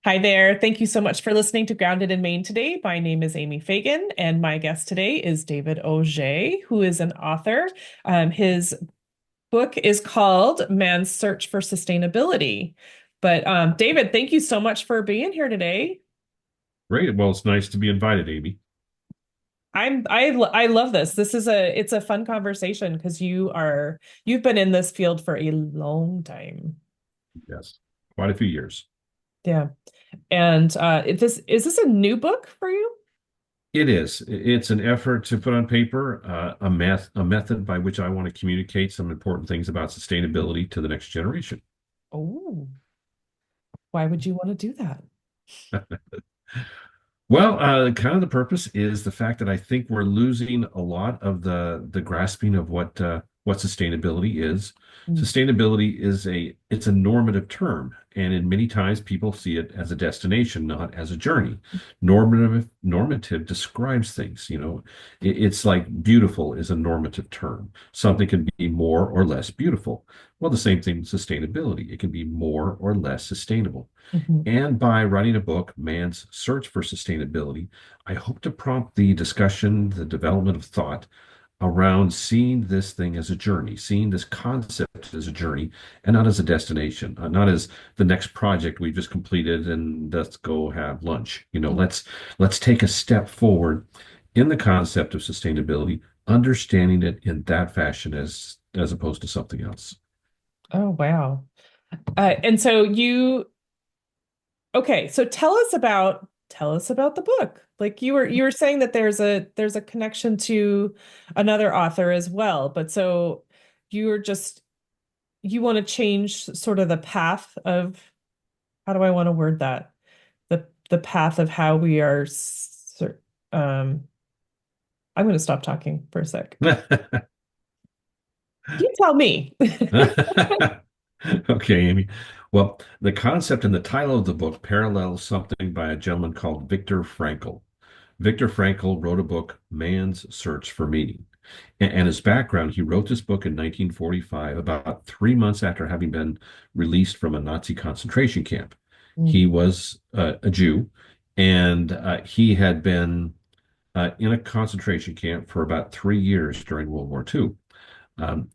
Hi there. Thank you so much for listening to Grounded in Maine today. My name is Amy Fagan, and my guest today is David Auge, who is an author. His book is called Man's Search for Sustainability. But David, thank you so much for being here today. Great. Well, it's nice to be invited, Amy. I love this. It's a fun conversation because you've been in this field for a long time. Yes, quite a few years. Yeah. And is this a new book for you? It is. It's an effort to put on paper a method by which I want to communicate some important things about sustainability to the next generation. Oh, why would you want to do that? Well, kind of the purpose is the fact that I think we're losing a lot of the grasping of what sustainability is. Mm. Sustainability is it's a normative term, and in many times people see it as a destination, not as a journey. Normative describes things. It's like beautiful is a normative term. Something can be more or less beautiful. Well, the same thing with sustainability. It can be more or less sustainable. Mhm. And by writing a book, Man's Search for Sustainability, I hope to prompt the discussion, the development of thought around seeing this thing as a journey, seeing this concept as a journey and not as a destination, not as the next project we just completed and let's go have lunch. Let's take a step forward in the concept of sustainability, understanding it in that fashion as opposed to something else. Oh, wow. And so okay, so tell us about the book. Like you were saying that there's a connection to another author as well, but so you're just you want to change sort of the path of how do I want to word that? The path of how we are I'm going to stop talking for a sec. You tell me. Okay, Amy. Well, the concept and the title of the book parallels something by a gentleman called Viktor Frankl. Viktor Frankl wrote a book, Man's Search for Meaning. And his background, he wrote this book in 1945, about 3 months after having been released from a Nazi concentration camp. He Mm. was a Jew, and he had been in a concentration camp for about 3 years during World War II.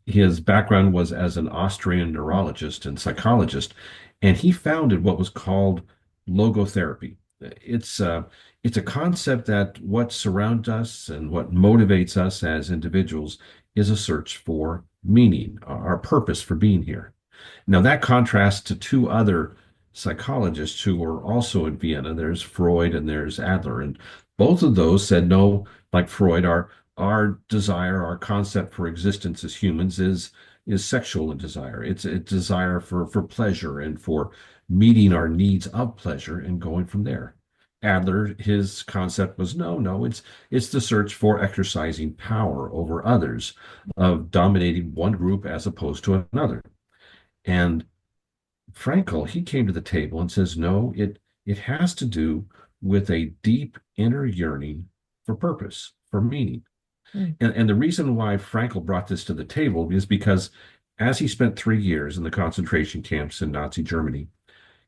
His background was as an Austrian neurologist and psychologist, and he founded what was called logotherapy. It's uh, it's a concept that what surrounds us and what motivates us as individuals is a search for meaning, our purpose for being here. Now that contrasts to two other psychologists who were also in Vienna. There's Freud and there's Adler, and both of those said no, like Freud, our desire, our concept for existence as humans is sexual in desire. It's a desire for pleasure and for meeting our needs of pleasure and going from there. Adler, his concept was no, it's the search for exercising power over others, of dominating one group as opposed to another. And Frankl, he came to the table and says, no, it has to do with a deep inner yearning for purpose, for meaning. Mm. And the reason why Frankl brought this to the table is because as he spent 3 years in the concentration camps in Nazi Germany,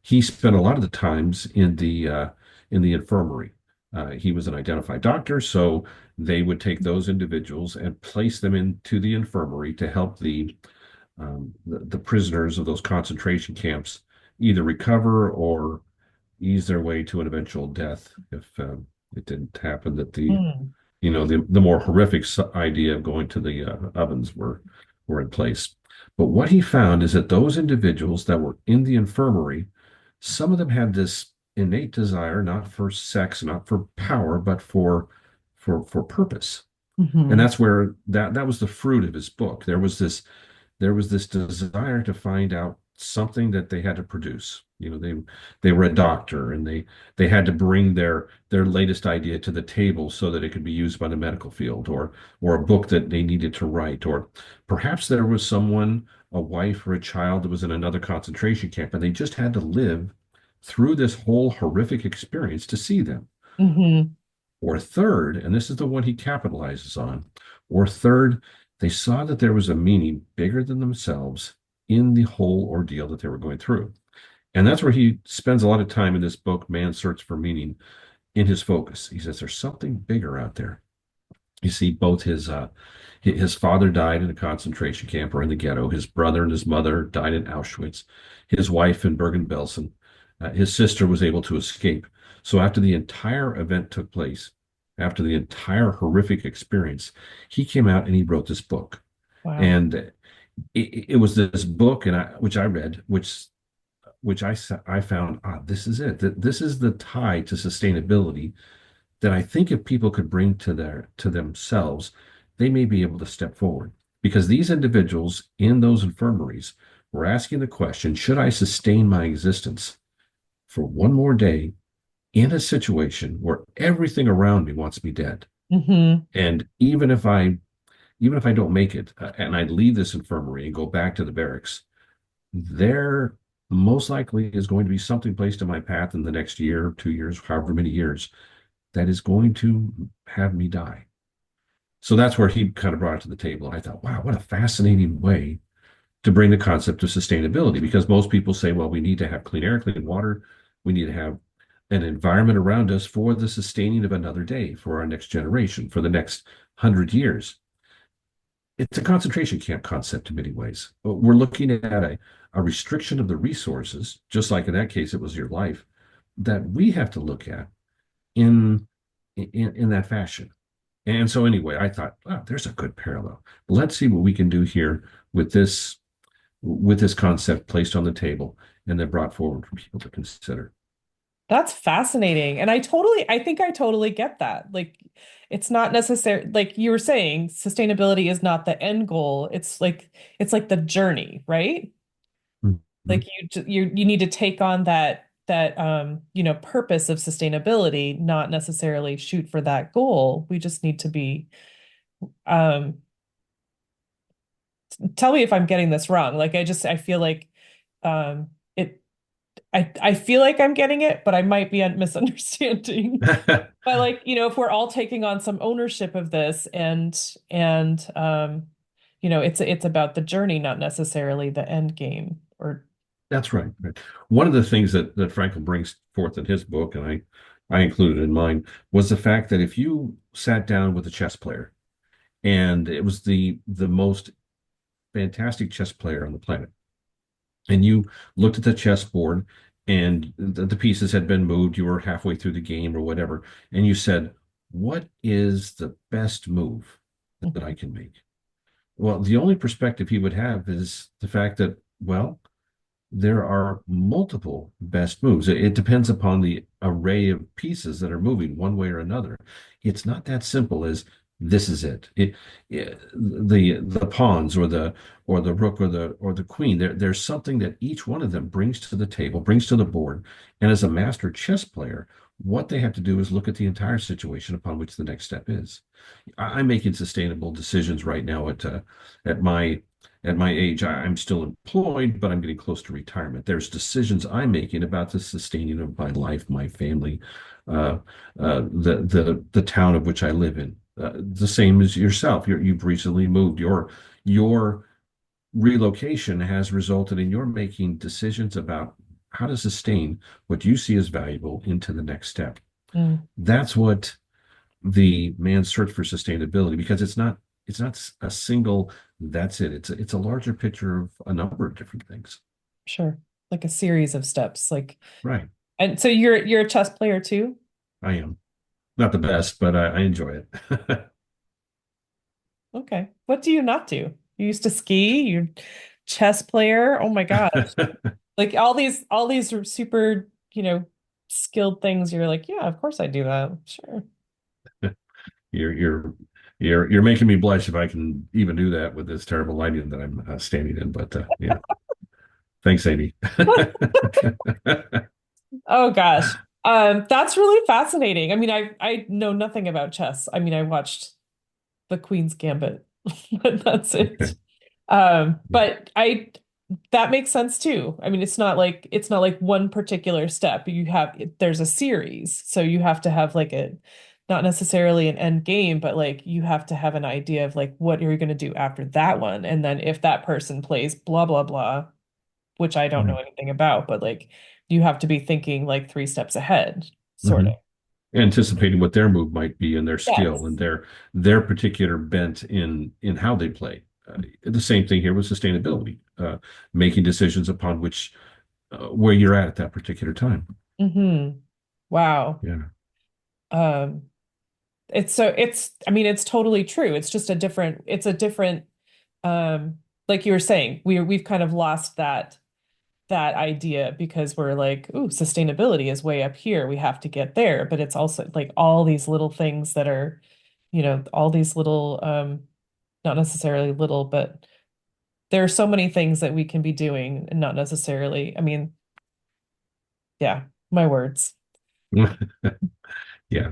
he spent a lot of the times in the infirmary. He was an identified doctor, so they would take those individuals and place them into the infirmary to help the prisoners of those concentration camps either recover or ease their way to an eventual death if it didn't happen that Mm. the more horrific idea of going to the ovens were in place. But what he found is that those individuals that were in the infirmary, some of them had this innate desire not for sex, not for power, but for purpose. And Mhm. that's where that was the fruit of his book. There was this desire to find out something that they had to produce. They were a doctor and they had to bring their latest idea to the table so that it could be used by the medical field, or a book that they needed to write, or perhaps there was someone, a wife or a child that was in another concentration camp and they just had to live through this whole horrific experience to see them. Mhm. Or third, and this is the one he capitalizes on, or third, they saw that there was a meaning bigger than themselves in the whole ordeal that they were going through. And that's where he spends a lot of time in this book, Man's Search for Meaning, in his focus. He says there's something bigger out there. You see, both his father died in a concentration camp or in the ghetto. His brother and his mother died in Auschwitz. His wife in Bergen-Belsen. His sister was able to escape. So after the entire event took place, after the entire horrific experience, he came out and he wrote this book. Wow. And it was this book, which I read, I found, this is it. This is the tie to sustainability that I think if people could bring to themselves, they may be able to step forward. Because these individuals in those infirmaries were asking the question, should I sustain my existence for one more day in a situation where everything around me wants me dead? Hmm. And even if I don't make it, and I leave this infirmary and go back to the barracks, there most likely is going to be something placed in my path in the next year, 2 years, however many years, that is going to have me die. So that's where he kind of brought it to the table. And I thought, wow, what a fascinating way to bring the concept of sustainability, because most people say, well, we need to have clean air, clean water. We need to have an environment around us for the sustaining of another day, for our next generation, for the next 100 years. It's a concentration camp concept in many ways. We're looking at a restriction of the resources, just like in that case, it was your life, that we have to look at in in that fashion. And so anyway, I thought, wow, there's a good parallel. Let's see what we can do here with this concept placed on the table and then brought forward for people to consider. That's fascinating. And I think I totally get that. Like, it's not necessary, like you were saying, sustainability is not the end goal. It's like the journey, right? Mhm. Like you need to take on that purpose of sustainability, not necessarily shoot for that goal. We just need to be um tell me if I'm getting this wrong. Like I feel like it I feel like I'm getting it, but I might be misunderstanding. But like, if we're all taking on some ownership of this and it's about the journey, not necessarily the end game or That's right. Right. One of the things that Frankel brings forth in his book, and I included in mine, was the fact that if you sat down with a chess player, and it was the most fantastic chess player on the planet, and you looked at the chessboard and the pieces had been moved, you were halfway through the game or whatever, and you said, what is the best move that I can make? Well, the only perspective he would have is the fact that, well, there are multiple best moves. It depends upon the array of pieces that are moving one way or another. It's not that simple as this is the pawns or the rook or the queen. There's something that each one of them brings to the table, brings to the board. And as a master chess player, what they have to do is look at the entire situation upon which the next step is. I'm making sustainable decisions right now at my age. I'm still employed, but I'm getting close to retirement. There's decisions I'm making about the sustaining of my life, my family, the town of which I live in. The same as yourself. You've recently moved. Your relocation has resulted in your making decisions about how to sustain what you see as valuable into the next step. Mm, That's what the man's search for sustainability, because it's not a single that's it. It's a larger picture of a number of different things. sure. Like a series of steps. Right. And so you're a chess player too? I am not the best, but I enjoy it. Okay. What do you not do? You used to ski, you're chess player. Oh my gosh. Like all these are super, skilled things. You're like, yeah, of course I do that. Sure. You're you're you're making me blush if I can even do that with this terrible lighting that I'm standing in. But yeah, thanks, Amy. Oh gosh. That's really fascinating. I mean, I know nothing about chess. I mean, I watched the Queen's Gambit, but that's it. But I that makes sense too. I mean, it's not like one particular step. There's a series, so you have to have like a not necessarily an end game, but like you have to have an idea of like what you're going to do after that one, and then if that person plays blah blah blah. which I don't know Right. anything about, but like you have to be thinking like 3 steps ahead, sort Hmm. of. Anticipating what their move might be and their skill and Yes. their particular bent in how they play. The same thing here with sustainability, making decisions upon which where you're at that particular time. Wow. Yeah. Um, I mean, it's totally true. It's just it's a different, like you were saying, we've kind of lost that idea because we're like, ooh, sustainability is way up here. We have to get there. But it's also like all these little things that are, all these little, not necessarily little, but there are so many things that we can be doing and not necessarily, I mean, yeah, my words. Yeah.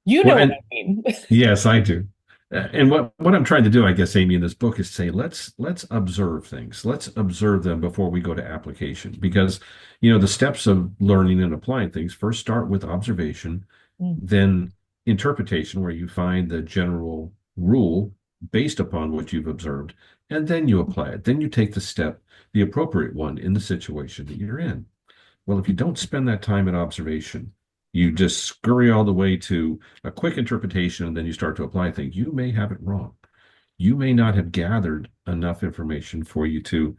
You Well, know what and I mean. yes, I do. And what I'm trying to do, I guess, Amy, in this book is say let's observe things. Let's observe them before we go to application, because the steps of learning and applying things first start with observation, Mm, then interpretation, where you find the general rule based upon what you've observed, and then you apply it. Then you take the step, the appropriate one in the situation that you're in. Well, if you don't spend that time in observation, you just scurry all the way to a quick interpretation and then you start to apply things, you may have it wrong. You may not have gathered enough information for you to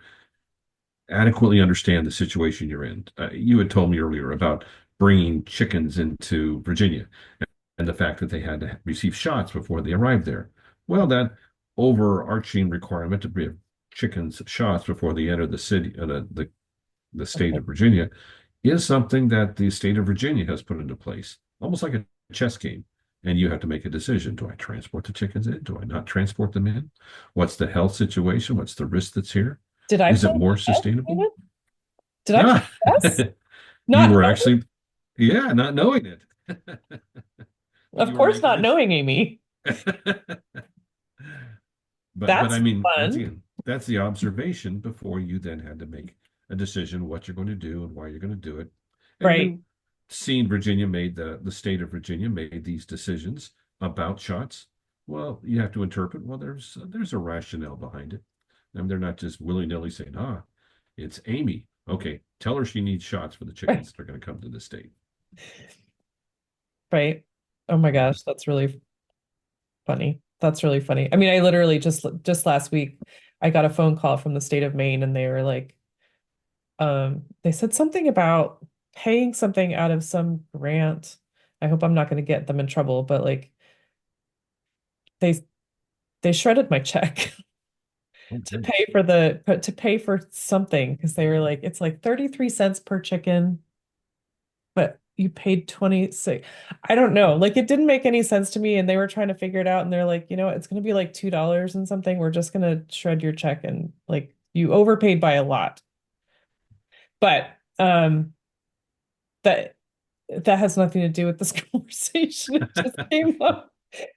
adequately understand the situation you're in. You had told me earlier about bringing chickens into Virginia and the fact that they had to receive shots before they arrived there. Well, that overarching requirement to bring chickens shots before they enter the city, the state okay. of Virginia, is something that the state of Virginia has put into place, almost like a chess game. And you have to make a decision. Do I transport the chickens in? Do I not transport them in? What's the health situation? What's the risk that's here? Did I Is play it more chess, sustainable? David? Did I play Ah, chess? you Not were knowing, actually, yeah, not knowing it. But of you were course, making not it. knowing Amy. But I That's mean, once fun, again, that's the observation before you then had to make a decision what you're going to do and why you're going to do it. And right? you seen Virginia made the state of Virginia made these decisions about shots. Well, you have to interpret, well, there's a rationale behind it. And they're not just willy-nilly saying, it's Amy. Okay, tell her she needs shots for the Right. chickens that are going to come to the state. Right. Oh my Yeah. gosh, that's really funny. That's really funny. I mean, I literally just last week I got a phone call from the state of Maine and they were like, they said something about paying something out of some grant. I hope I'm not going to get them in trouble, but like they they shredded my check Oh, to great. pay to pay for something because they were like, it's like 33 cents per chicken, but you paid 26. I don't know. Like it didn't make any sense to me. And they were trying to figure it out. And they're like, it's going to be like $2 and something. We're just going to shred your check. And like you overpaid by a lot. But that that has nothing to do with this conversation. It just came up.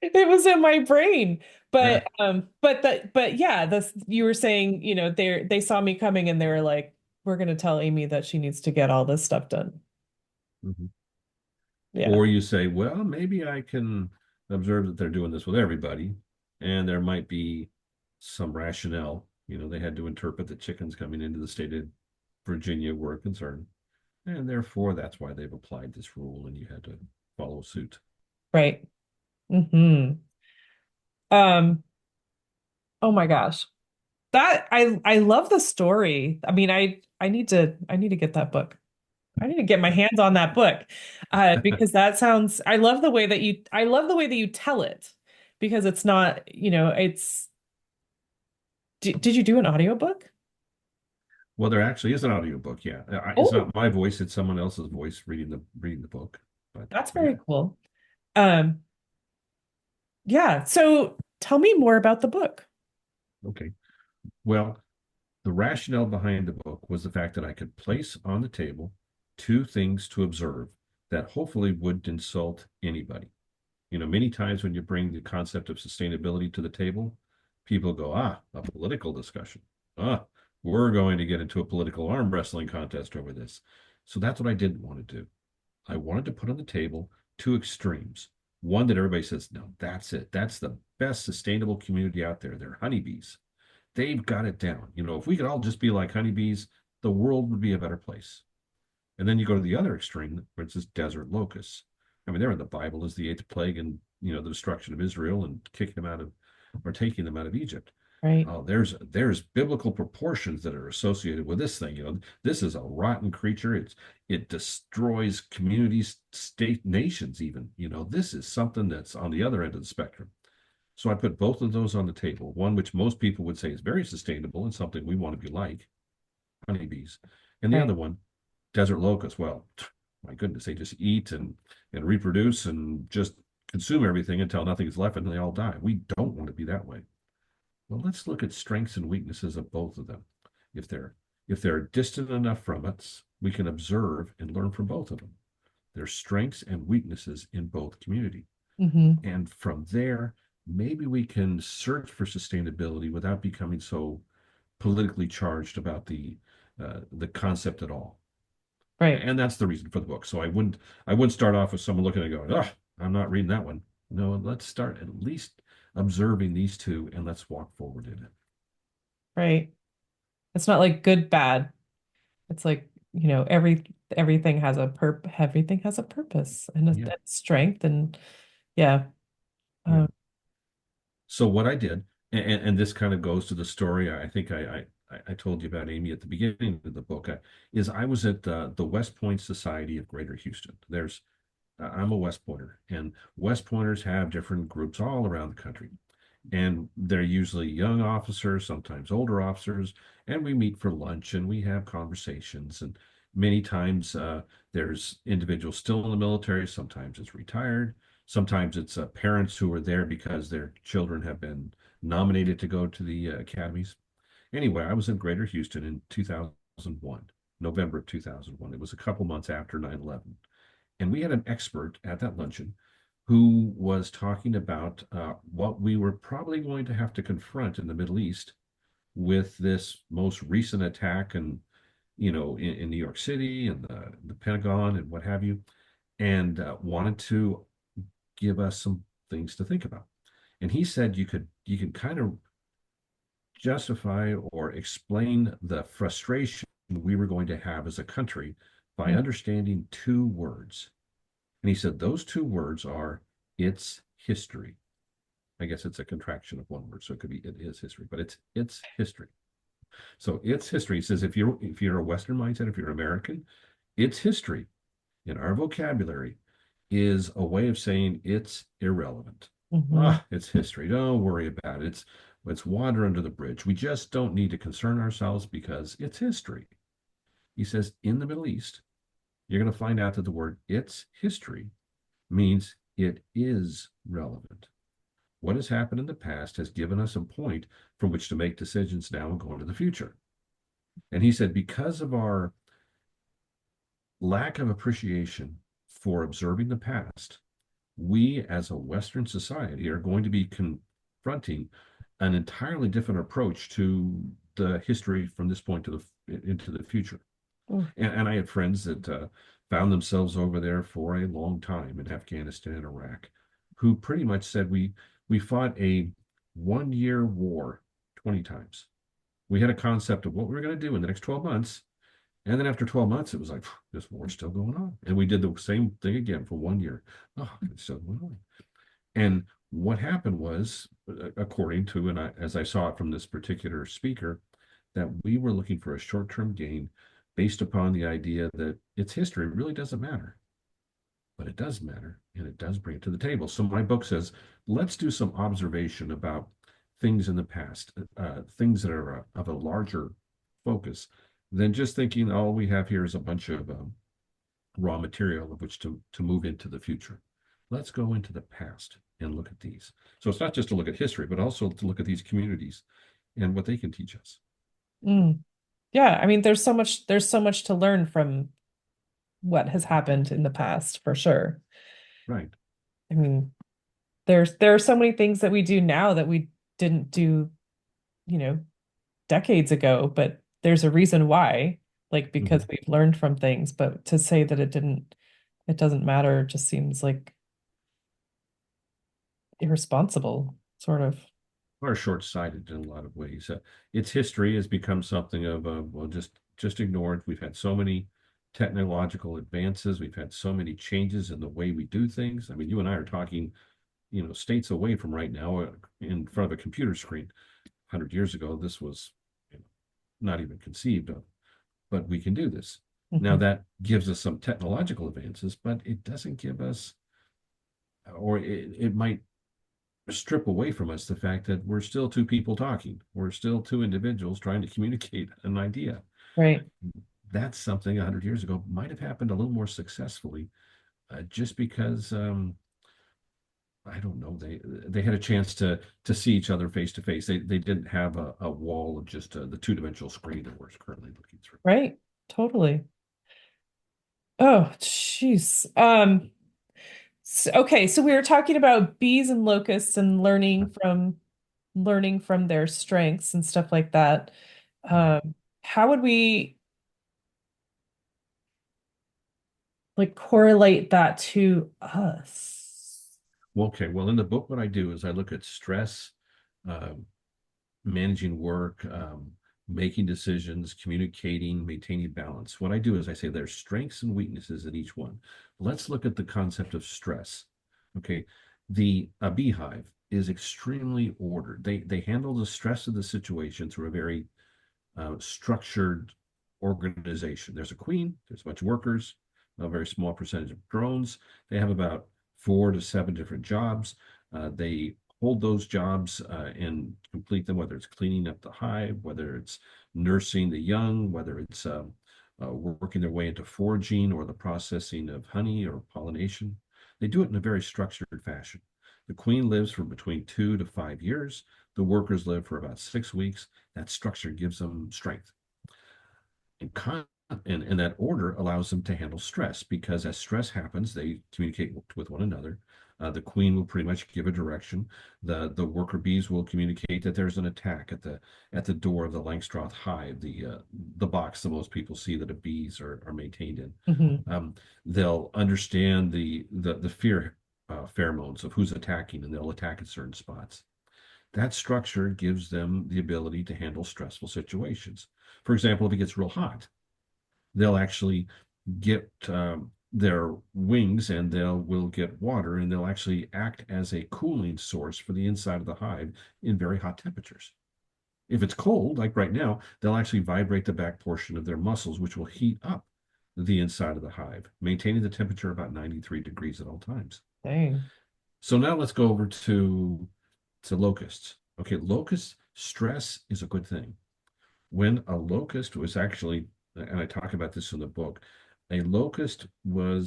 It was in my brain. But yeah, this you were saying, they saw me coming and they were like, we're going to tell Amy that she needs to get all this stuff done. Mhm. Yeah. Or you say, well, maybe I can observe that they're doing this with everybody, and there might be some rationale. They had to interpret that chickens coming into the state of Virginia were a concern, and therefore that's why they've applied this rule, and you had to follow suit. Right. Um, oh my gosh. I love the story. I mean, I need to get that book. I need to get my hands on that book. Because I love the way that you tell it because it's not, did you do an audiobook? Well, there actually is an audiobook. Yeah, it's Oh, not my voice; it's someone else's voice reading the book. that's But very yeah, cool. Um, yeah. So tell me more about the book. okay. Well, the rationale behind the book was the fact that I could place on the table two things to observe that hopefully wouldn't insult anybody. Many times when you bring the concept of sustainability to the table, people go, a political discussion. Ah, we're going to get into a political arm wrestling contest over this. So that's what I didn't want to do. I wanted to put on the table two extremes. One that everybody says, no, that's it. That's the best sustainable community out there. They're honeybees. They've got it down. If we could all just be like honeybees, the world would be a better place. And then you go to the other extreme, where it's this desert locusts. I mean, they're in the Bible as the eighth plague and, the destruction of Israel and kicking them out of, or taking them out of Egypt. Right. Oh, there's biblical proportions that are associated with this thing. This is a rotten creature. It destroys communities, state, nations, even. This is something that's on the other end of the spectrum. So I put both of those on the table. One which most people would say is very sustainable and something we want to be like, honeybees, and the Right. other one, desert locusts. Well, my goodness, they just eat and reproduce and just consume everything until nothing's left and they all die. We don't want to be that way. Well, let's look at strengths and weaknesses of both of them. If they're distant enough from us, we can observe and learn from both of them. There's strengths and weaknesses in both community. Mm-hmm. And from there, maybe we can search for sustainability without becoming so politically charged about the concept at all. Right. And that's the reason for the book. So I wouldn't start off with someone looking and going, oh, I'm not reading that one. No, let's start at least observing these two and let's walk forward in it. Right. It's not like good, bad. It's like, everything has a purpose and Yeah, a strength and yeah. yeah. Um, So what I did, and this kind of goes to the story I think I told you about Amy at the beginning of the book, is I was at the West Point Society of Greater Houston. I'm a West Pointer, and West Pointers have different groups all around the country. And they're usually young officers, sometimes older officers, and we meet for lunch and we have conversations. And many times there's individuals still in the military, sometimes it's retired, sometimes it's parents who are there because their children have been nominated to go to the academies. Anyway, I was in Greater Houston in 2001, November of 2001. It was a couple months after 9/11. And we had an expert at that luncheon who was talking about what we were probably going to have to confront in the Middle East with this most recent attack and in New York City and the Pentagon and what have you, and wanted to give us some things to think about. And he said you can kind of justify or explain the frustration we were going to have as a country by understanding two words. And he said those two words are its history. I guess it's a contraction of one word, so it could be it is history, but it's history. So its history. He says if you're a Western mindset, if you're American, its history in our vocabulary is a way of saying it's irrelevant. mhm. It's history. Don't worry about it. It's water under the bridge. We just don't need to concern ourselves because it's history. He says in the Middle East, you're going to find out that the word its history means it is relevant. What has happened in the past has given us a point from which to make decisions now and go into the future. And he said, because of our lack of appreciation for observing the past, we as a Western society are going to be confronting an entirely different approach to the history from this point into the future. Mm. And I had friends that found themselves over there for a long time in Afghanistan and Iraq, who pretty much said we fought a 1 year war 20 times. We had a concept of what we were going to do in the next 12 months. And then after 12 months, it was like, this war's still going on. And we did the same thing again for 1 year. Oh, it's still going on. And what happened was, according to, and as I saw it from this particular speaker, that we were looking for a short-term gain based upon the idea that its history really doesn't matter. But it does matter, and it does bring it to the table. So my book says, let's do some observation about things in the past, things that are of a larger focus than just thinking all we have here is a bunch of raw material of which to move into the future. Let's go into the past and look at these. So it's not just to look at history, but also to look at these communities and what they can teach us. Mm. Yeah, I mean, there's so much to learn from what has happened in the past, for sure. Right. I mean, there are so many things that we do now that we didn't do, you know, decades ago, but there's a reason why, like because Mhm. we've learned from things, but to say that it doesn't matter just seems like irresponsible, sort of. Or short-sighted in a lot of ways. Its history has become something of well, just just ignored. We've had so many technological advances. We've had so many changes in the way we do things. I mean, you and I are talking, states away from right now in front of a computer screen. 100 years ago, this was not even conceived of, but we can do this. Now Mhm. that gives us some technological advances, but it doesn't give us, or it might strip away from us the fact that we're still two people talking. We're still two individuals trying to communicate an idea. Right. That's something 100 years ago might have happened a little more successfully, just because I don't know, they had a chance to see each other face to face. They didn't have a wall of just the two-dimensional screen that we're currently looking through. Right. Totally. Oh, jeez. Okay, so we were talking about bees and locusts and learning from their strengths and stuff like that. How would we like correlate that to us? Okay, well, in the book, what I do is I look at stress, um, managing work, making decisions, communicating, maintaining balance. What I do is I say there's strengths and weaknesses in each one. Let's look at the concept of stress. Okay, a beehive is extremely ordered. They handle the stress of the situation through a very structured organization. There's a queen, there's a bunch of workers, a very small percentage of drones. They have about 4 to 7 different jobs. They hold those jobs and complete them, whether it's cleaning up the hive, whether it's nursing the young, whether it's working their way into foraging or the processing of honey or pollination. They do it in a very structured fashion. The queen lives for between 2 to 5 years. The workers live for about 6 weeks. That structure gives them strength. And, and that order allows them to handle stress because as stress happens, they communicate with one another. The queen will pretty much give a direction. The worker bees will communicate that there's an attack at the door of the Langstroth hive, the box that most people see that the bees are maintained in. Mhm. They'll understand the fear pheromones of who's attacking, and they'll attack at certain spots. That structure gives them the ability to handle stressful situations. For example, if it gets real hot, they'll actually get their wings and will get water and they'll actually act as a cooling source for the inside of the hive in very hot temperatures. If it's cold, like right now, they'll actually vibrate the back portion of their muscles, which will heat up the inside of the hive, maintaining the temperature about 93 degrees at all times. Dang. So now let's go over to locusts. Okay, locust stress is a good thing. When a locust was actually, and I talk about this in the book, a locust uh,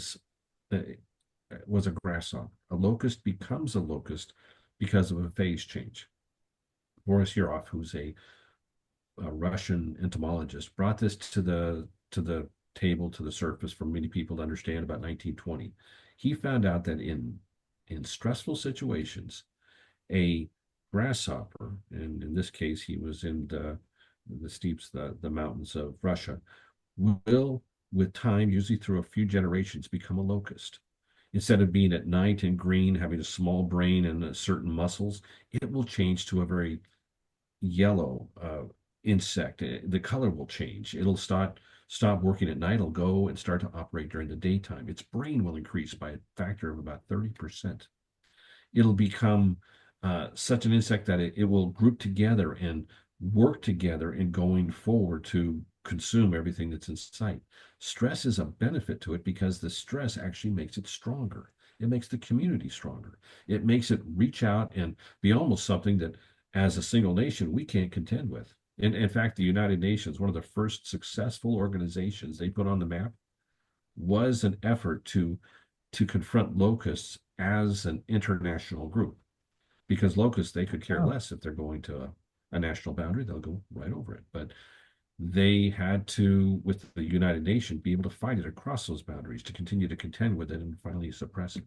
was a grasshopper. A locust becomes a locust because of a phase change. Boris Yurov, who's a Russian entomologist, brought this to the table, to the surface for many people to understand about 1920. He found out that in stressful situations, a grasshopper, and in this case, he was in the steeps, the mountains of Russia, will, with time, usually through a few generations, become a locust. Instead of being at night and green, having a small brain and certain muscles, it will change to a very yellow insect. The color will change. It'll stop working at night. It'll go and start to operate during the daytime. Its brain will increase by a factor of about 30%. It'll become such an insect that it will group together and work together in going forward to consume everything that's in sight. Stress is a benefit to it because the stress actually makes it stronger. It makes the community stronger. It makes it reach out and be almost something that, as a single nation, we can't contend with. In fact, the United Nations, one of the first successful organizations they put on the map, was an effort to confront locusts as an international group because locusts they could care Oh, less if they're going to a national boundary, they'll go right over it, but they had to, with the United Nations, be able to fight it across those boundaries to continue to contend with it and finally suppress it.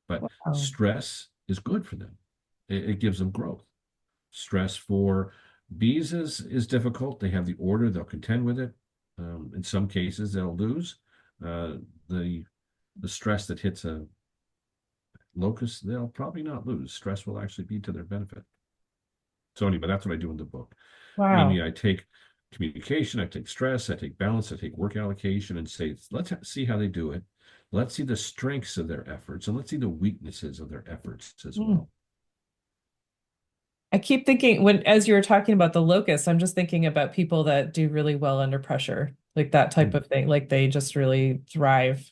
But wow. stress is good for them. It gives them growth. Stress for bees is difficult. They have the order, they'll contend with it. In some cases, they'll lose. Uh, the the stress that hits a locust, they'll probably not lose. Stress will actually be to their benefit. So anyway, that's what I do in the book. Wow. Mainly, I take communication, I take stress, I take balance, I take work allocation, and say, let's see how they do it. Let's see the strengths of their efforts, and let's see the weaknesses of their efforts as Mm. well. I keep thinking when, as you were talking about the locust, I'm just thinking about people that do really well under pressure, like that type Mm, of thing. Like they just really thrive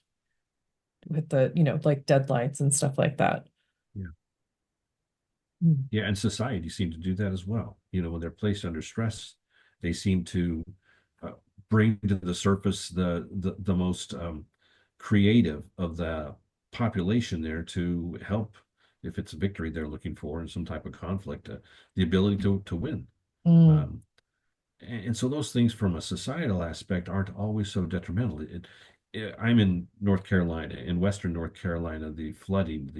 with the, like deadlines and stuff like that. yeah. Mm. Yeah, and society seem to do that as well. When they're placed under stress, they seem to uh, bring to the surface the most creative of the population there to help, if it's a victory they're looking for in some type of conflict, the ability to win. Mm. Um, and so those things from a societal aspect aren't always so detrimental. I'm in North Carolina, in Western North Carolina. The flooding,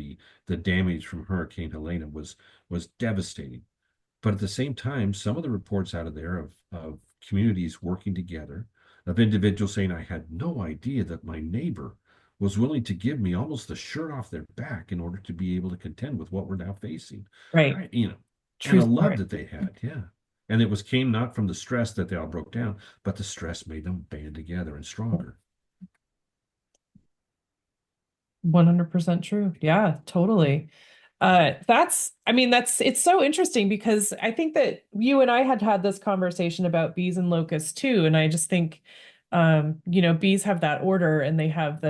the damage from Hurricane Helena was devastating. But at the same time, some of the reports out of there of communities working together, of individuals saying, I had no idea that my neighbor was willing to give me almost the shirt off their back in order to be able to contend with what we're now facing. Right. And True a love story. that they had. Yeah. And it was came not from the stress that they all broke down, but the stress made them band together and stronger. 100% true. Yeah, totally. I mean, it's so interesting because I think that you and I had had this conversation about bees and locusts too. And I just think, bees have that order and they have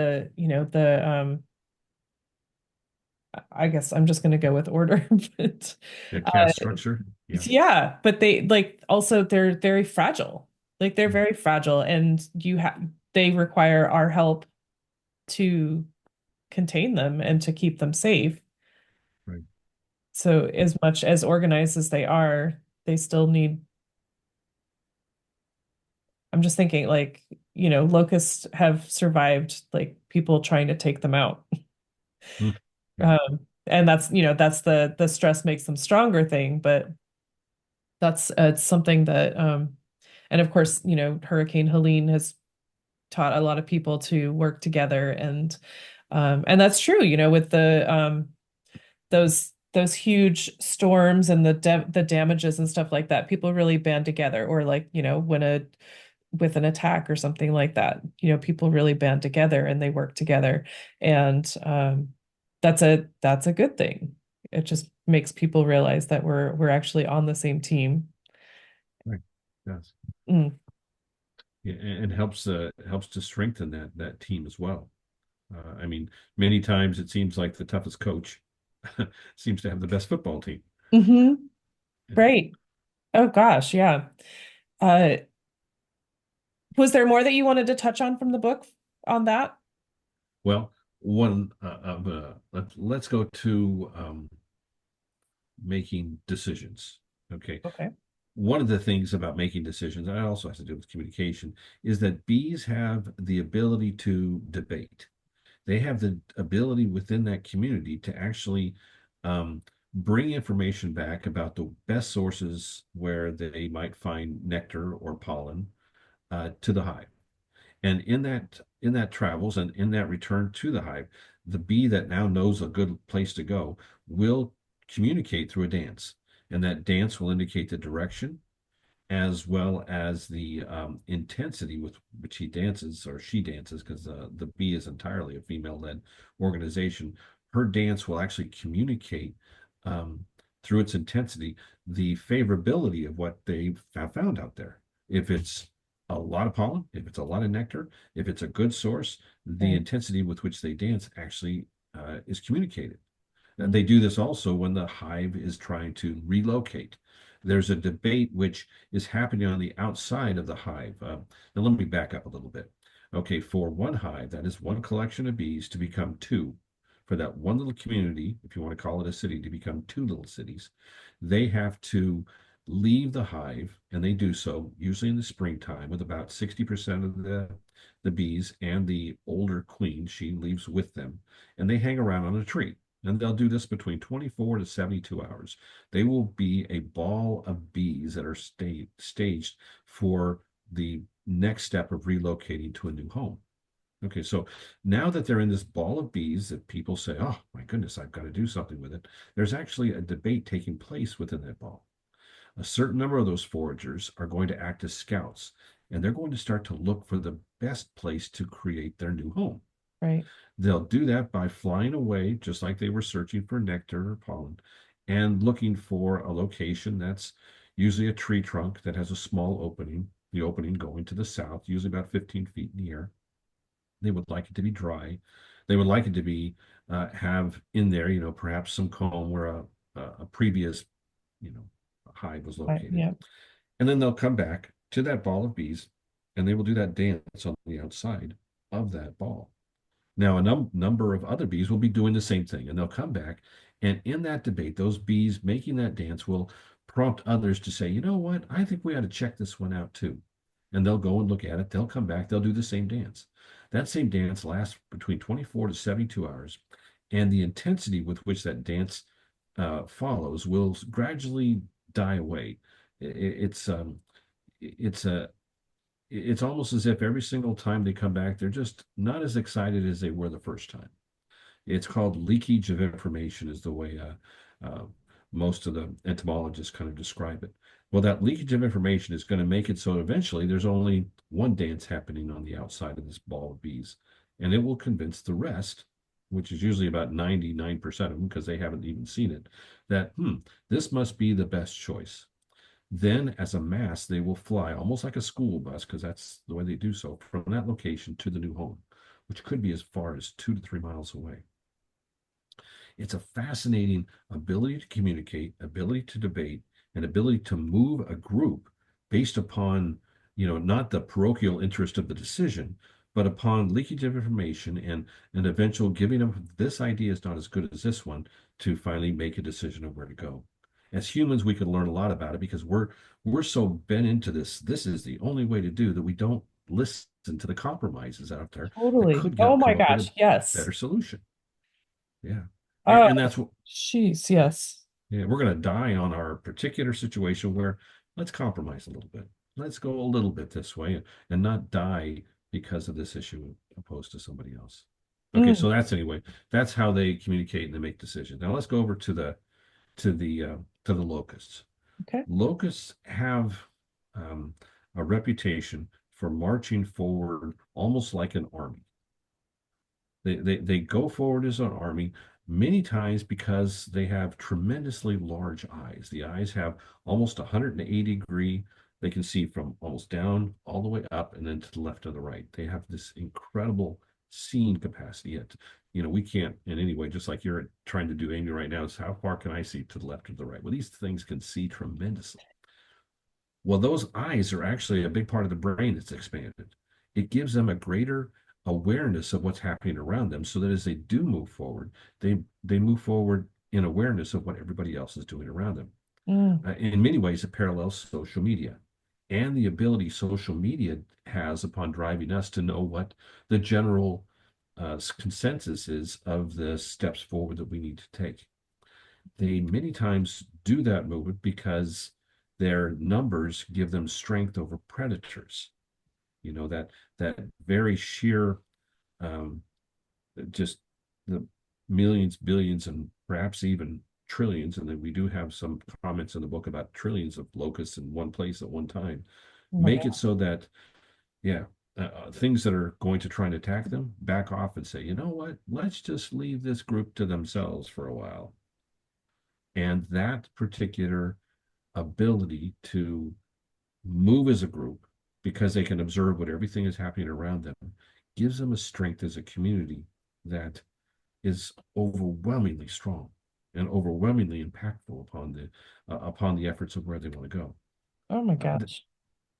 I guess I'm just going to go with order, but, The uh, caste structure. Yeah. yeah, but they like also they're very fragile. Like they're Mm, very fragile and they require our help to contain them and to keep them safe. right. So as much as organized as they are, they still need, I'm just thinking like, locusts have survived like people trying to take them out. Mm, yeah. And that's the stress makes them stronger thing, but that's it's something that and of course, Hurricane Helene has taught a lot of people to work together and that's true, with those huge storms and the damages and stuff like that, people really band together. Or like, when with an attack or something like that, people really band together and they work together. And that's a good thing. It just makes people realize that we're actually on the same team. Right. Yes. Mm. Yeah, and helps to strengthen that team as well. I mean, many times it seems like the toughest coach seems to have the best football team. Hmm. And Right. Oh gosh, yeah. Uh, was there more that you wanted to touch on from the book on that? well, one let's go to making decisions. Okay. Okay. One of the things about making decisions, and it also has to do with communication, is that bees have the ability to debate. They have the ability within that community to actually bring information back about the best sources where they might find nectar or pollen to the hive. And in that travels and in that return to the hive, the bee that now knows a good place to go will communicate through a dance. And that dance will indicate the direction as well as the intensity with which he dances or she dances, because the bee is entirely a female-led organization. Her dance will actually communicate um, through its intensity the favorability of what they have found out there. If it's a lot of pollen, if it's a lot of nectar, if it's a good source, the Right. intensity with which they dance actually is communicated. Mm. They do this also when the hive is trying to relocate. There's a debate which is happening on the outside of the hive. Now, let me back up a little bit. Okay, for one hive, that is one collection of bees, to become two, for that one little community, if you want to call it a city, to become two little cities, they have to leave the hive, and they do so usually in the springtime with about 60% of the bees and the older queen, she leaves with them, and they hang around on a tree. And they'll do this between 24 to 72 hours. They will be a ball of bees that are staged for the next step of relocating to a new home. Okay, so now that they're in this ball of bees that people say, oh my goodness, I've got to do something with it, there's actually a debate taking place within that ball. a certain number of those foragers are going to act as scouts, and they're going to start to look for the best place to create their new home. Right. They'll do that by flying away, just like they were searching for nectar or pollen, and looking for a location that's usually a tree trunk that has a small opening, the opening going to the south, usually about 15 feet in the air. They would like it to be dry. They would like it to be have in there, perhaps some comb where a previous, hive was Right. located. Yeah. And then they'll come back to that ball of bees and they will do that dance on the outside of that ball. Now, a number of other bees will be doing the same thing, and they'll come back. And in that debate, those bees making that dance will prompt others to say, you know what, I think we ought to check this one out too. And they'll go and look at it. They'll come back. They'll do the same dance. That same dance lasts between 24 to 72 hours. And the intensity with which that dance follows will gradually die away. It's it's a it's almost as if every single time they come back, they're just not as excited as they were the first time. It's called leakage of information, is the way most of the entomologists kind of describe it. Well, that leakage of information is going to make it so eventually there's only one dance happening on the outside of this ball of bees, and it will convince the rest, which is usually about 99% of them because they haven't even seen it, that, this must be the best choice. Then, as a mass, they will fly almost like a school bus, because that's the way they do so, from that location to the new home, which could be as far as 2 to 3 miles away. It's a fascinating ability to communicate, ability to debate, and ability to move a group based upon, not the parochial interest of the decision, but upon leakage of information and an eventual giving of this idea is not as good as this one to finally make a decision of where to go. As humans, we could learn a lot about it because we're so bent into this. This is the only way to do that we don't listen to the compromises out there that Totally. could Oh come my up with a gosh. Yes. better solution. Yeah. And, Uh, and that's what, Jeez. Yes. yeah, we're going to die on our particular situation where let's compromise a little bit. Let's go a little bit this way and not die because of this issue opposed to somebody else. Okay, Mm, so that's how they communicate and they make decisions. Now let's go over to the locusts. okay. Locusts have um, a reputation for marching forward almost like an army. They go forward as an army many times because they have tremendously large eyes. The eyes have almost 180-degree. They can see from almost down all the way up and then to the left and the right. They have this incredible seeing capacity. Yet, we can't in any way, just like you're trying to do, Amy, right now, is how far can I see to the left or the right? Well, these things can see tremendously. Well, those eyes are actually a big part of the brain that's expanded. It gives them a greater awareness of what's happening around them so that as they do move forward, they move forward in awareness of what everybody else is doing around them. Mm, In many ways, it parallels social media and the ability social media has upon driving us to know what the general consensus is of the steps forward that we need to take. They many times do that movement because their numbers give them strength over predators. That very sheer, um, just the millions, billions, and perhaps even trillions. And then we do have some comments in the book about trillions of locusts in one place at one time. oh my Make God. it so that, yeah, things that are going to try and attack them back off and say, you know what, let's just leave this group to themselves for a while. And that particular ability to move as a group because they can observe what everything is happening around them gives them a strength as a community that is overwhelmingly strong and overwhelmingly impactful upon the efforts of where they want to go. Oh my Uh, gosh.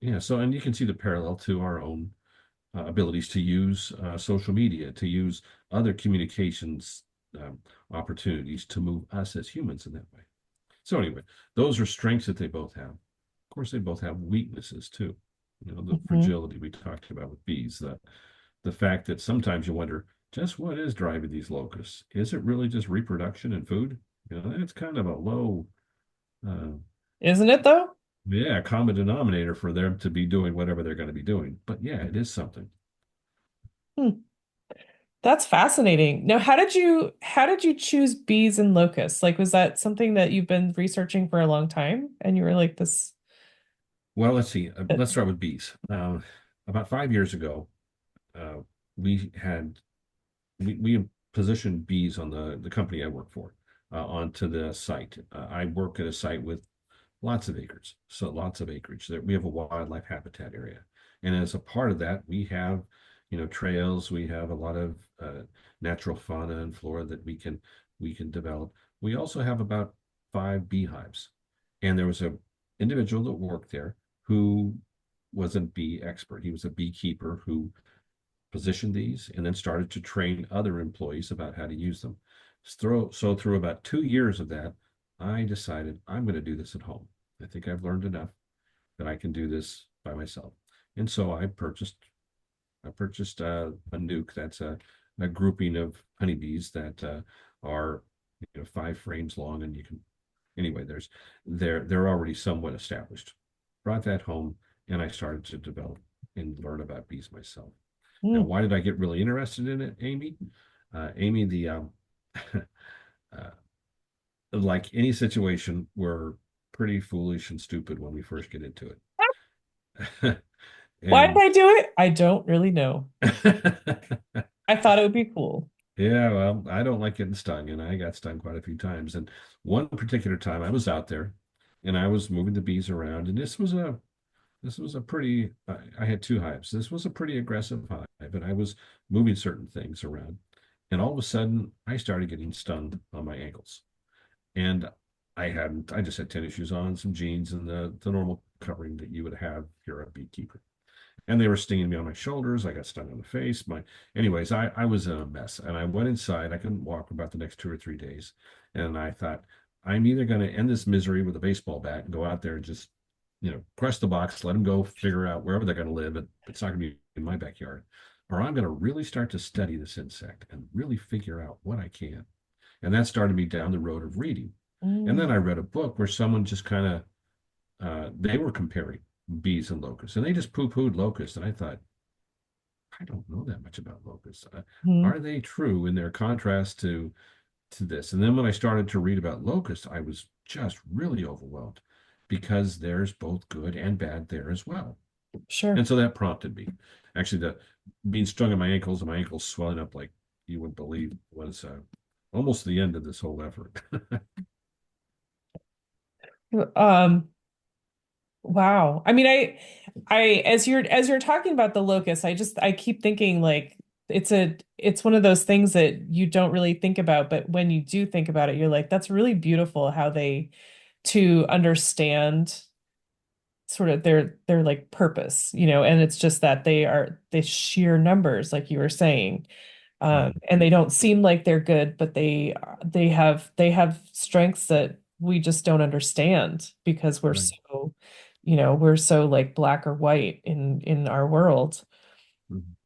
yeah, so and you can see the parallel to our own abilities to use social media, to use other communications um, opportunities to move us as humans in that way. So anyway, those are strengths that they both have. Of course, they both have weaknesses too. The Mhm. fragility we talked about with bees, the fact that sometimes you wonder just what is driving these locusts. Is it really just reproduction and food? That's kind of a low, uh, Isn't it though? yeah, common denominator for them to be doing whatever they're going to be doing. But yeah, it is something. Hmm. That's fascinating. Now, how did you choose bees and locusts? Like, was that something that you've been researching for a long time and you were like this? Well, let's see. Let's start with bees. About 5 years ago, uh, we had we positioned bees on the company I work for onto the site. I work at a site with lots of acres, so lots of acreage. There, we have a wildlife habitat area, and as a part of that, we have, trails. We have a lot of natural fauna and flora that we can develop. We also have about 5 beehives, and there was a individual that worked there who was a bee expert. He was a beekeeper who positioned these and then started to train other employees about how to use them. So through about 2 years of that, I decided I'm going to do this at home. I think I've learned enough that I can do this by myself. And so I purchased a nuke. That's a grouping of honeybees that are 5 frames long, and you can anyway. They're already somewhat established. Brought that home, and I started to develop and learn about bees myself. Now, Mm. why did I get really interested in it, Amy? Amy, the uh, like any situation, we're pretty foolish and stupid when we first get into it. Why did And I do it? I don't really know. I thought it would be cool. yeah, well, I don't like getting stung, and I got stung quite a few times. And one particular time I was out there and I was moving the bees around, and this was a pretty I had 2 hives. This was a pretty aggressive hive, and I was moving certain things around. And all of a sudden I started getting stung on my ankles. And I just had tennis shoes on, some jeans, and the normal covering that you would have if you're a beekeeper. And they were stinging me on my shoulders. I got stung on the face. Anyways, I was in a mess, and I went inside. I couldn't walk for about the next 2 or 3 days. And I thought, I'm either going to end this misery with a baseball bat and go out there and just, crush the box, let them go figure out wherever they're going to live. It's not going to be in my backyard. Or I'm going to really start to study this insect and really figure out what I can. And that started me down the road of reading. And Mm, then I read a book where someone just kind of they were comparing bees and locusts, and they just poo-pooed locusts. And I thought, I don't know that much about locusts. mm, Are they true in their contrast to this? And then when I started to read about locusts, I was just really overwhelmed because there's both good and bad there as well. sure. And so that prompted me. Actually, the being stung on my ankles and my ankles swelling up like you wouldn't believe was almost the end of this whole effort. Um, wow. I mean, as you're talking about the locust, I keep thinking like it's one of those things that you don't really think about, but when you do think about it, you're like, that's really beautiful how they to understand sort of their like purpose, and it's just that they are the sheer numbers, like you were saying. Mhm. And they don't seem like they're good, but they have strengths that we just don't understand because we're Right. so like black or white in our world. Mhm.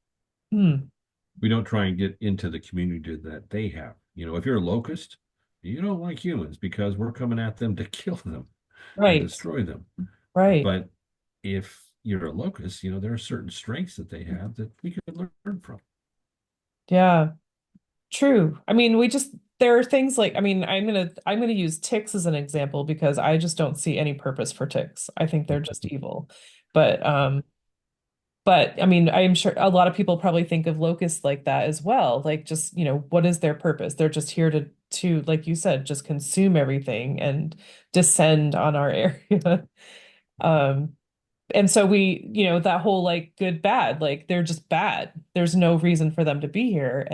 Hmm. We don't try and get into the community that they have. If you're a locust, you don't like humans because we're coming at them to kill them and Right, destroy them. right. But if you're a locust, there are certain strengths that they have that we could learn from. Yeah, true. I mean, there are things like, I mean, I'm gonna use ticks as an example because I just don't see any purpose for ticks. I think they're just evil. But I mean, I'm sure a lot of people probably think of locusts like that as well. Like just, what is their purpose? They're just here to, like you said, just consume everything and descend on our area. Um, and so that whole like good bad, like they're just bad. There's no reason for them to be here.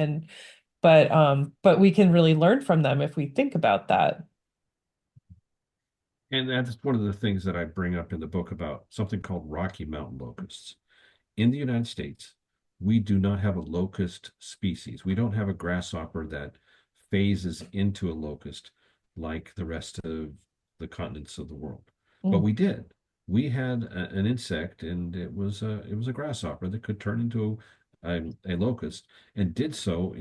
But we can really learn from them if we think about that. And that's one of the things that I bring up in the book about something called Rocky Mountain locusts. In the United States, we do not have a locust species. We don't have a grasshopper that phases into a locust like the rest of the continents of the world. But Mm, we did. We had an insect, and it was a grasshopper that could turn into a locust, and did so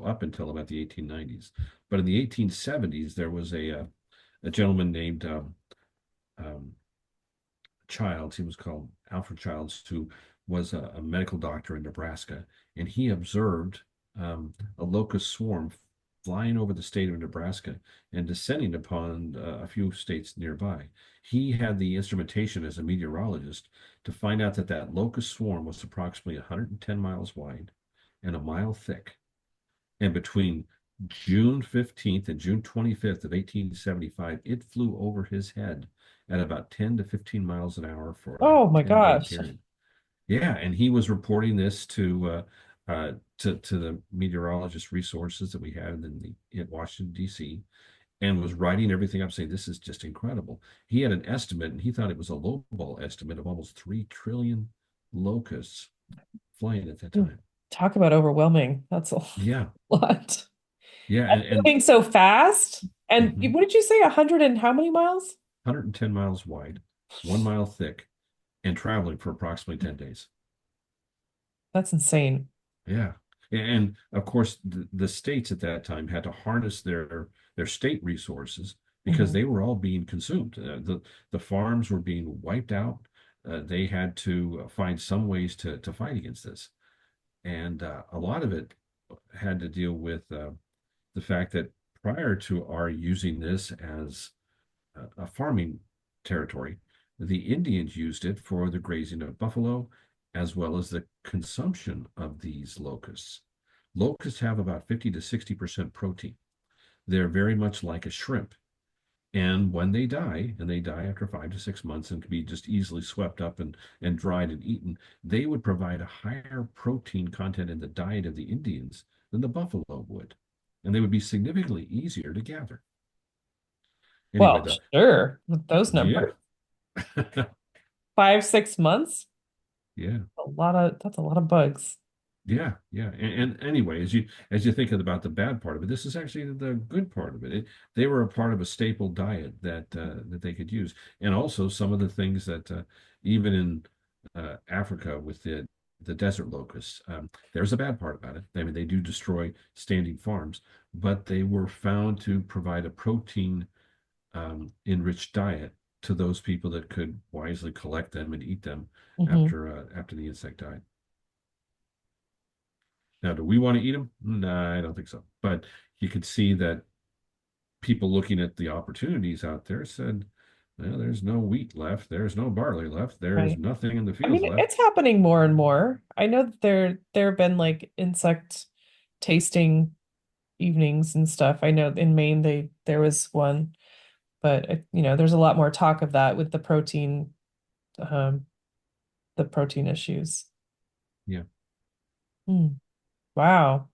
up until about the 1890s. But in the 1870s, there was a gentleman named um, Childs. He was called Alfred Childs, who was a medical doctor in Nebraska, and he observed a locust swarm flying over the state of Nebraska and descending upon a few states nearby. He had the instrumentation as a meteorologist to find out that that locust swarm was approximately 110 miles wide and a mile thick. And between June 15th and June 25th of 1875, it flew over his head at about 10 to 15 miles an hour for a Oh my 10-day gosh. period. Yeah, and he was reporting this to the meteorologist resources that we had in Washington, D.C., and was writing everything up, saying this is just incredible. He had an estimate, and he thought it was a lowball estimate of almost 3 trillion locusts flying at that time. Talk about overwhelming. That's a Yeah, lot. yeah, And moving so fast. And mhm, what did you say? 100 and how many miles? 110 miles wide, 1 mile thick, and traveling for approximately 10 days. That's insane. Yeah. And of course, the states at that time had to harness their state resources because Mhm. they were all being consumed. The farms were being wiped out. They had to find some ways to fight against this, and a lot of it had to deal with the fact that prior to our using this as a farming territory. The Indians used it for the grazing of buffalo as well as the consumption of these locusts. Locusts have about 50 to 60% protein. They're very much like a shrimp. And when they die, and they die after 5 to 6 months and can be just easily swept up and dried and eaten, they would provide a higher protein content in the diet of the Indians than the buffalo would. And they would be significantly easier to gather. Anyway, Well, sure. With those yeah, numbers, 5, 6 months, yeah. that's a lot of bugs. Yeah, yeah. And anyway, as you think about the bad part of it, this is actually the good part of it. They were a part of a staple diet that they could use, and also some of the things that even in Africa with the desert locusts, there's a bad part about it. I mean, they do destroy standing farms, but they were found to provide a protein enriched diet to those people that could wisely collect them and eat them Hmm. after the insect died. Now, do we want to eat them? No, I don't think so. But you could see that people looking at the opportunities out there said, well, there's no wheat left. There's no barley left. There's Right. nothing in the I fields mean, left. it's happening more and more. I know that there have been like insect tasting evenings and stuff. I know in Maine there was one, but there's a lot more talk of that with um, the protein issues. Yeah. Hmm. Wow.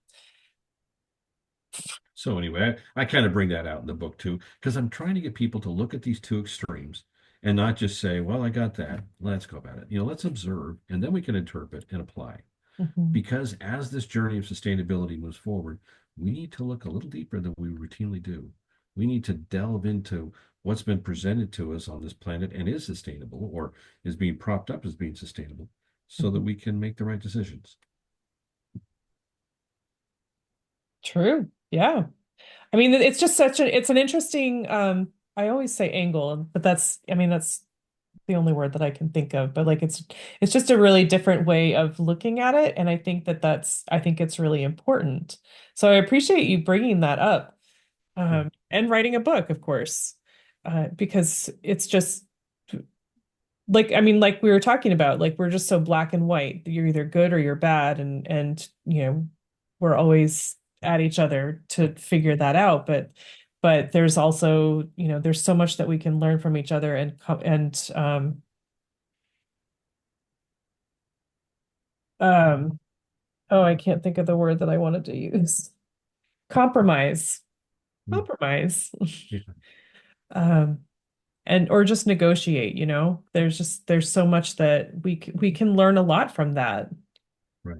So anyway, I kind of bring that out in the book too, because I'm trying to get people to look at these two extremes and not just say, well, I got that. Let's go about it. Let's observe and then we can interpret and apply. Hmm. Because as this journey of sustainability moves forward, we need to look a little deeper than we routinely do. We need to delve into what's been presented to us on this planet and is sustainable or is being propped up as being sustainable so that Hmm. we can make the right decisions. True. Yeah. I mean, it's just it's an interesting, I always say angle, but that's the only word that I can think of, but like it's just a really different way of looking at it. And I think it's really important. So I appreciate you bringing that up, Yeah. and writing a book, of course, because it's just like, I mean, like we were talking about, like we're just so black and white. You're either good or you're bad, and we're always at each other to figure that out. But there's also, there's so much that we can learn from each other and oh, I can't think of the word that I wanted to use. Compromise. Mm. Compromise. Yeah. Um, and or just negotiate. There's so much that we can learn a lot from that. Right.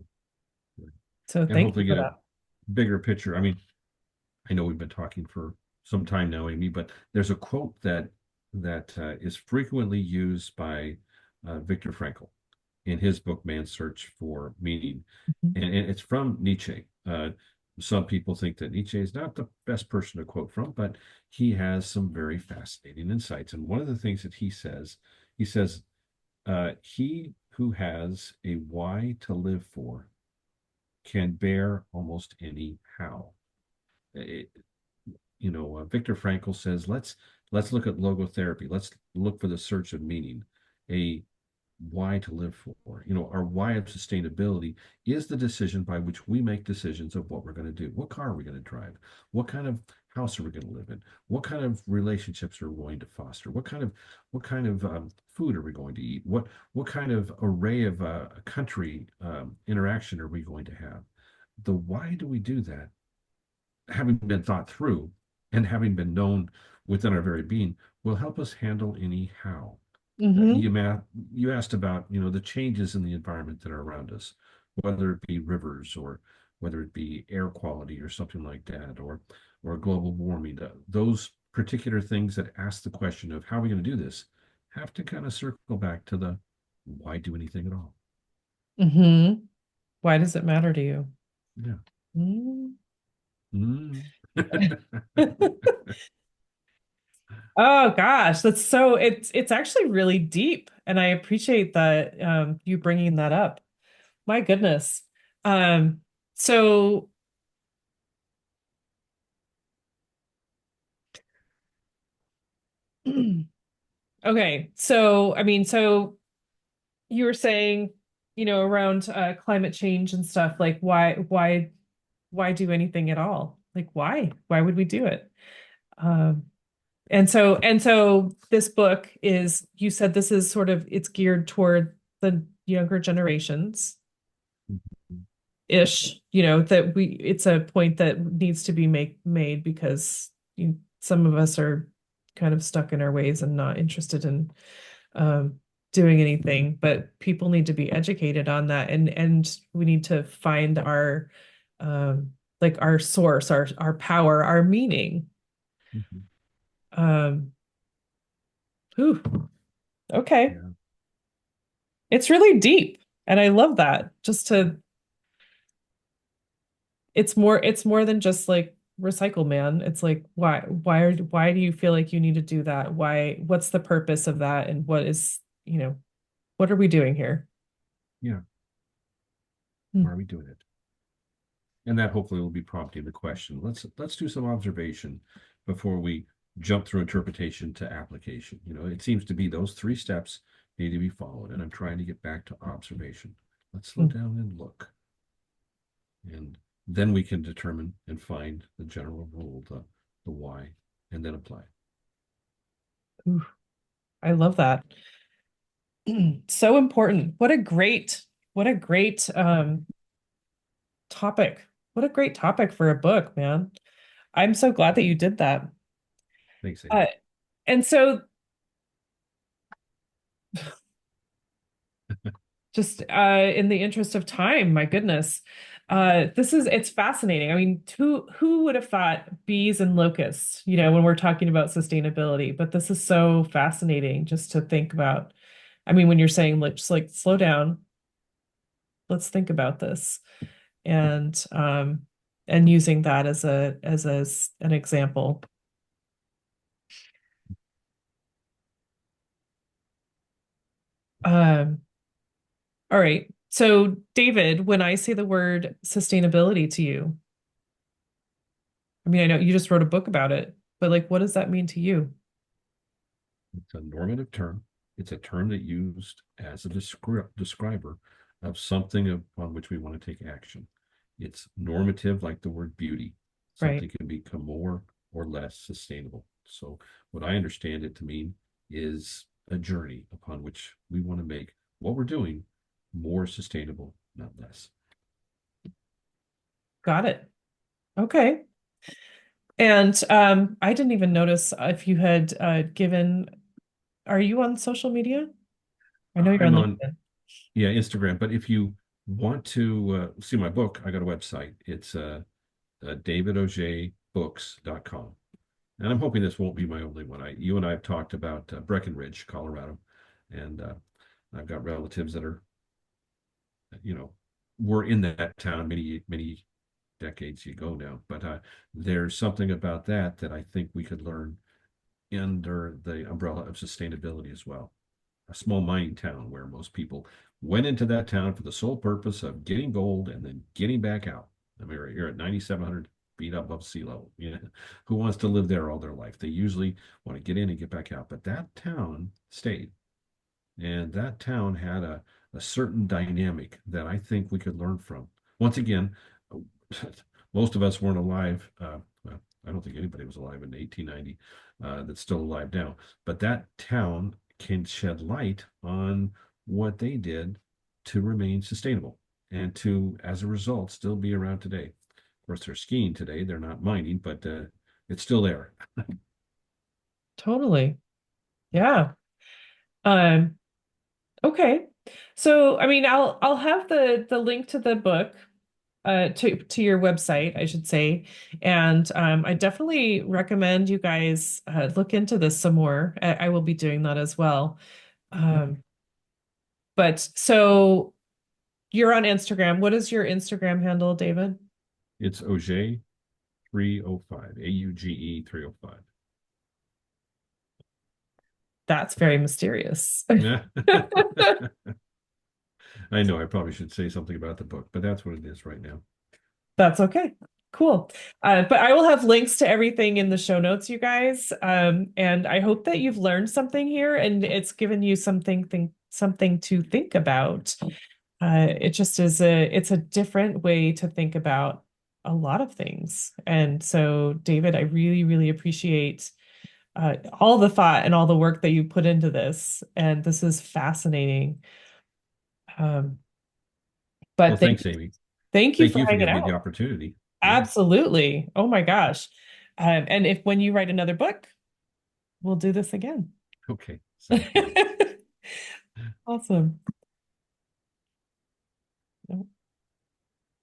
Right. So And thank you hopefully for get a that. bigger picture. I mean, I know we've been talking for some time now, Amy, but there's a quote that is frequently used by Viktor Frankl in his book Man's Search for Meaning, Mhm. and it's from Nietzsche. Some people think that Nietzsche is not the best person to quote from, but he has some very fascinating insights. And one of the things that he says, he who has a why to live for can bear almost any how. It, Viktor Frankl says, let's look at logotherapy. Let's look for the search of meaning. A why to live for. Our why of sustainability is the decision by which we make decisions of what we're going to do. What car are we going to drive? What kind of house are we going to live in? What kind of relationships are we going to foster? What kind of food are we going to eat? What kind of array of country interaction are we going to have? The why do we do that? Having been thought through and having been known within our very being will help us handle any how. Mm-hmm. You asked about the changes in the environment that are around us, whether it be rivers or whether it be air quality or something like that, or global warming. Those particular things that ask the question of how are we going to do this have to kind of circle back to the why do anything at all. Mm-hmm. Why does it matter to you? Yeah. Mm. Mm. Oh gosh, it's actually really deep, and I appreciate that you bringing that up. My goodness. Um, so okay, so I mean, so you were saying, around climate change and stuff, like why do anything at all? Like why would we do it? Um, and so this book is, you said this is sort of, it's geared toward the younger generations ish, that it's a point that needs to be made because some of us are kind of stuck in our ways and not interested in um, doing anything, but people need to be educated on that, and we need to find our um, like our source, our power, our meaning. Mhm. Um, whew, okay. Yeah. It's really deep, and I love that. Just to it's more than just like recycle, man. It's like why do you feel like you need to do that? What's the purpose of that, and what are we doing here? Yeah. Hmm. Why are we doing it? And that hopefully will be prompting the question. Let's do some observation before we jump through interpretation to application. It seems to be those three steps need to be followed, and I'm trying to get back to observation. Let's slow Hmm. down and look, and then we can determine and find the general rule, the why, and then apply. Ooh, I love that. So important. What a great topic. What a great topic for a book, man. I'm so glad that you did that. Thanks, Uh, Amy. and so just in the interest of time, my goodness, it's fascinating. I mean, who would have thought bees and locusts, when we're talking about sustainability, but this is so fascinating just to think about. I mean, when you're saying, like, just like slow down, let's think about this, and using that as an example. Um, all right. So, David, when I say the word sustainability to you, I mean, I know you just wrote a book about it, but like, what does that mean to you? It's a normative term. It's a term that used as a describer of something upon which we want to take action. It's normative, like the word beauty. Right. Something can become more or less sustainable. So, what I understand it to mean is a journey upon which we want to make what we're doing more sustainable, not less. Got it. Okay. And I didn't even notice if you had given, are you on social media? I know you're on I'm on, LinkedIn. yeah, Instagram. But if you want to see my book, I got a website. It's davidaugeBooks.com. And I'm hoping this won't be my only one. You and I have talked about Breckenridge, Colorado, and I've got relatives that are, you know, were in that town many decades ago now. But there's something about that I think we could learn under the umbrella of sustainability as well. A small mining town where most people went into that town for the sole purpose of getting gold and then getting back out. I mean, you're at 9,700 feet above sea level. You know, who wants to live there all their life? They usually want to get in and get back out. But that town stayed. And that town had a certain dynamic that I think we could learn from. Once again, most of us weren't alive. Well, I don't think anybody was alive in 1890 that's still alive now. But that town can shed light on what they did to remain sustainable and to, as a result, still be around today. Of course, they're skiing today. They're not mining, but it's still there. Totally. Yeah. Um, okay. So, I mean, I'll have the link to the book, to your website, I should say. And I definitely recommend you guys look into this some more. I will be doing that as well. Um, but so you're on Instagram. What is your Instagram handle, David? It's Auge 305, AUGE 305. That's very mysterious. Yeah. I know I probably should say something about the book, but that's what it is right now. That's okay. Cool. But I will have links to everything in the show notes, you guys. And I hope that you've learned something here and it's given you something to think about. It just is it's a different way to think about a lot of things. And so, David, I really, really appreciate all the thought and all the work that you put into this. And this is fascinating. Um, Well, but thanks, Amy. thank you Thank for you for hanging giving me the out. opportunity. Yeah. Absolutely. Oh my gosh. And if when you write another book, we'll do this again. Okay. Sounds good. Awesome.